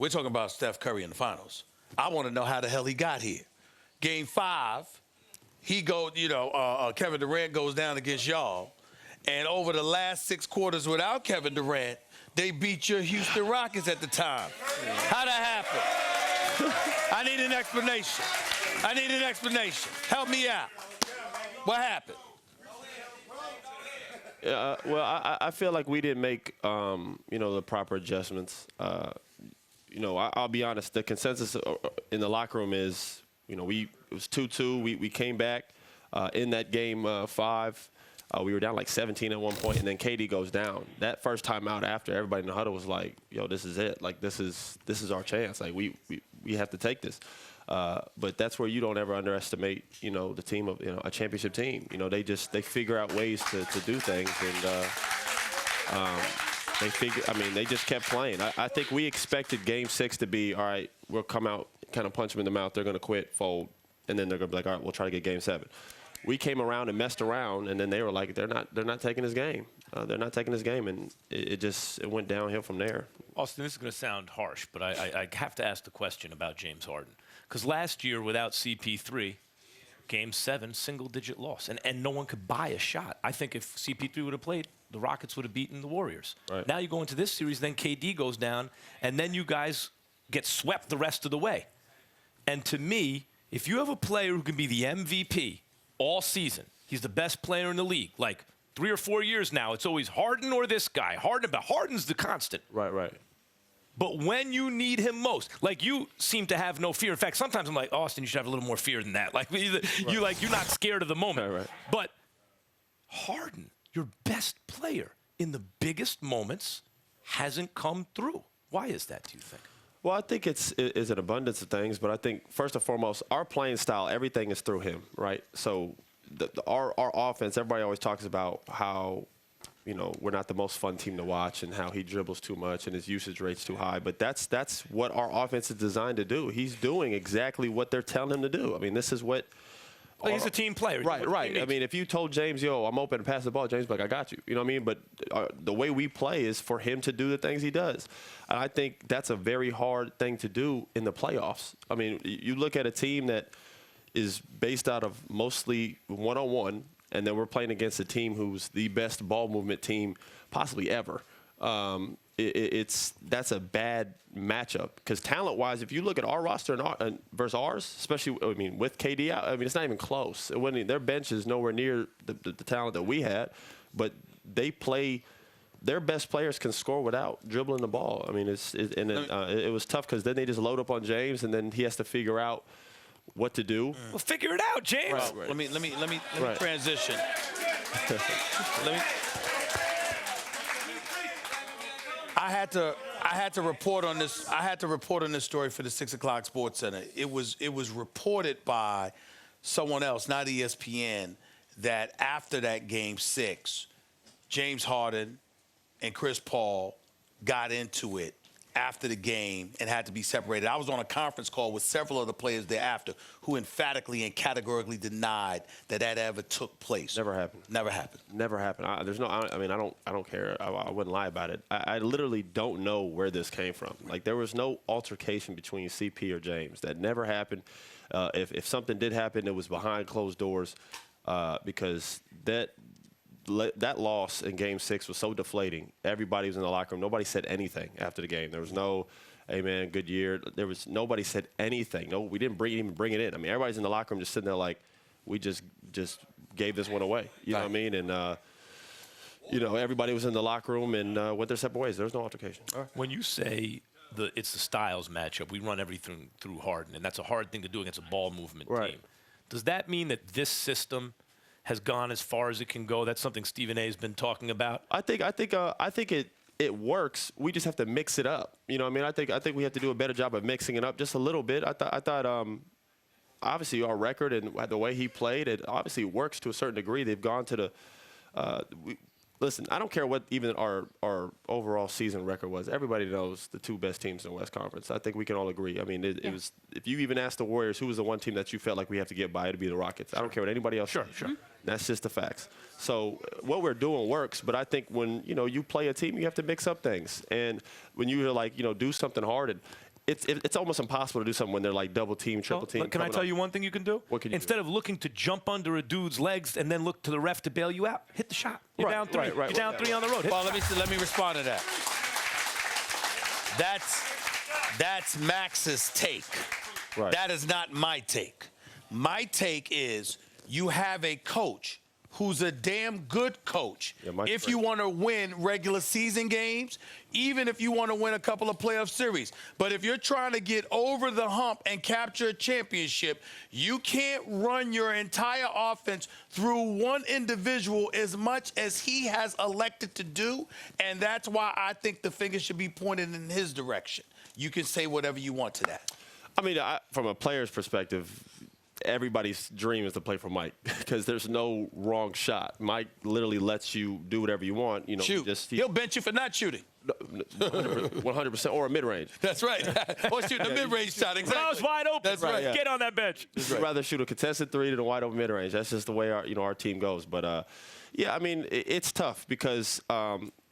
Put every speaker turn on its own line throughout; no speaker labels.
We're talking about Steph Curry in the finals. I want to know how the hell he got here. Game 5, Kevin Durant goes down against y'all. And over the last 6 quarters without Kevin Durant, they beat your Houston Rockets at the time. How'd that happen? I need an explanation. Help me out. What happened?
Well, I feel like we didn't make, the proper adjustments. I'll be honest. The consensus in the locker room is, it was 2-2. We came back in that game 5. We were down like 17 at one point, and then KD goes down. That first time out after, everybody in the huddle was like, "Yo, this is it. Like, this is our chance. Like, we have to take this." But that's where you don't ever underestimate, the team of, a championship team. They figure out ways to do things, and they just kept playing. I think we expected Game 6 to be, all right, we'll come out, kind of punch them in the mouth. They're going to quit, fold, and then they're going to be like, all right, we'll try to get Game 7. We came around and messed around, and then they were like, they're not taking this game. They're not taking this game, and it went downhill from there.
Austin, this is going to sound harsh, but I have to ask the question about James Harden. Because last year, without CP3, Game 7, single-digit loss, and no one could buy a shot. I think if CP3 would have played, the Rockets would have beaten the Warriors.
Right.
Now you go into this series, then KD goes down, and then you guys get swept the rest of the way. And to me, if you have a player who can be the MVP all season, he's the best player in the league, like 3 or 4 years now, it's always Harden or this guy. Harden's the constant.
Right.
But when you need him most, like you seem to have no fear. In fact, sometimes I'm like, Austin, you should have a little more fear than that. Like you're not scared of the moment.
Right.
But Harden, your best player in the biggest moments, hasn't come through. Why is that, do you think?
Well, I think it's an abundance of things, but I think first and foremost, our playing style, everything is through him, right? So our offense, everybody always talks about how, we're not the most fun team to watch and how he dribbles too much and his usage rate's too high. But that's what our offense is designed to do. He's doing exactly what they're telling him to do. I mean, this is what –
he's a team player.
Right. I mean, if you told James, yo, I'm open to pass the ball, James like, I got you. You know what I mean? But the way we play is for him to do the things he does. And I think that's a very hard thing to do in the playoffs. I mean, you look at a team that is based out of mostly one-on-one, and then we're playing against a team who's the best ball movement team possibly ever. That's a bad matchup because talent-wise, if you look at our roster versus ours, especially with KD out, it's not even close. Their bench is nowhere near the talent that we had, but they play. Their best players can score without dribbling the ball. I mean, it was tough because then they just load up on James, and then he has to figure out what to do.
Well, figure it out, James.
Right. Let me transition. I had to report on this. I had to report on this story for the 6 o'clock Sports Center. It was reported by someone else, not ESPN, that after that Game 6, James Harden and Chris Paul got into it after the game and had to be separated. I was on a conference call with several of the players thereafter who emphatically and categorically denied that ever took place.
Never happened.
Never happened.
Never happened. I don't care. I wouldn't lie about it. I literally don't know where this came from. Like, there was no altercation between CP or James. That never happened. If something did happen, it was behind closed doors because that loss in Game 6 was so deflating. Everybody was in the locker room. Nobody said anything after the game. There was no, hey, man, good year. Nobody said anything. No, we didn't even bring it in. I mean, everybody's in the locker room just sitting there like, we just gave this one away. You know what I mean? And, everybody was in the locker room and went their separate ways. There was no altercation.
When you say it's the styles matchup, we run everything through Harden, and that's a hard thing to do against a ball movement team. Does that mean that this system has gone as far as it can go? That's something Stephen A. has been talking about.
I think it works. We just have to mix it up. You know what I mean? I think we have to do a better job of mixing it up just a little bit. I thought obviously our record and the way he played, it obviously works to a certain degree. They've gone to the listen, I don't care what even our overall season record was. Everybody knows the 2 best teams in the West Conference. I think we can all agree. I mean, it was, if you even asked the Warriors who was the one team that you felt like we have to get by, it'd be the Rockets. I don't care what anybody else says.
Sure.
That's just the facts. So what we're doing works, but I think when, you play a team, you have to mix up things. And when you do something hard, and it's almost impossible to do something when they're like double team, triple team.
Can I tell you one thing you can do?
What can you
Instead
do?
of looking to jump under a dude's legs and then look to the ref to bail you out, hit the shot. You're
Right,
down 3.
right, right,
You're down
right.
3 on the road. Hit
Well,
the shot.
let me respond to that. That's Max's take.
Right.
That is not my take. My take is you have a coach who's a damn good coach.
Yeah, Mike's
if
great.
you want to win regular season games, even if you want to win a couple of playoff series. But if you're trying to get over the hump and capture a championship, you can't run your entire offense through one individual as much as he has elected to do. And that's why I think the finger should be pointed in his direction. You can say whatever you want to that.
I mean, from a player's perspective, everybody's dream is to play for Mike because there's no wrong shot. Mike literally lets you do whatever you want. You know,
Shoot. He'll bench you for not shooting.
100% or a mid-range.
That's right. Or shooting a mid-range shot. Exactly.
When I was wide open.
That's right.
Yeah.
Get on that bench.
I'd rather shoot a contested 3 than a wide open mid-range. That's just the way our team goes. But yeah, I mean, it's tough because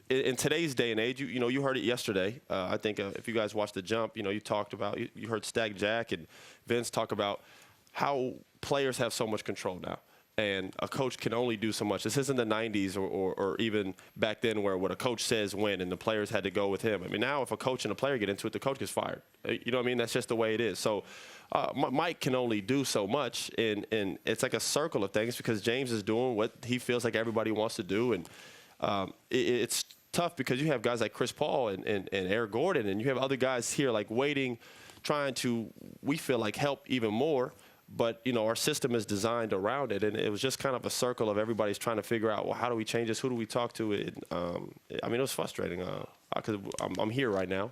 in today's day and age, you heard it yesterday. I think if you guys watched The Jump, you talked about, you heard Stack Jack and Vince talk about how players have so much control now. And a coach can only do so much. This isn't the 90s or even back then where what a coach says when and the players had to go with him. I mean, now if a coach and a player get into it, the coach gets fired. You know what I mean? That's just the way it is. So Mike can only do so much, and it's like a circle of things because James is doing what he feels like everybody wants to do. And it's tough because you have guys like Chris Paul and Eric Gordon, and you have other guys here like waiting, trying to, we feel like, help even more. But, our system is designed around it, and it was just kind of a circle of everybody's trying to figure out, well, how do we change this? Who do we talk to? I mean, it was frustrating because I'm here right now.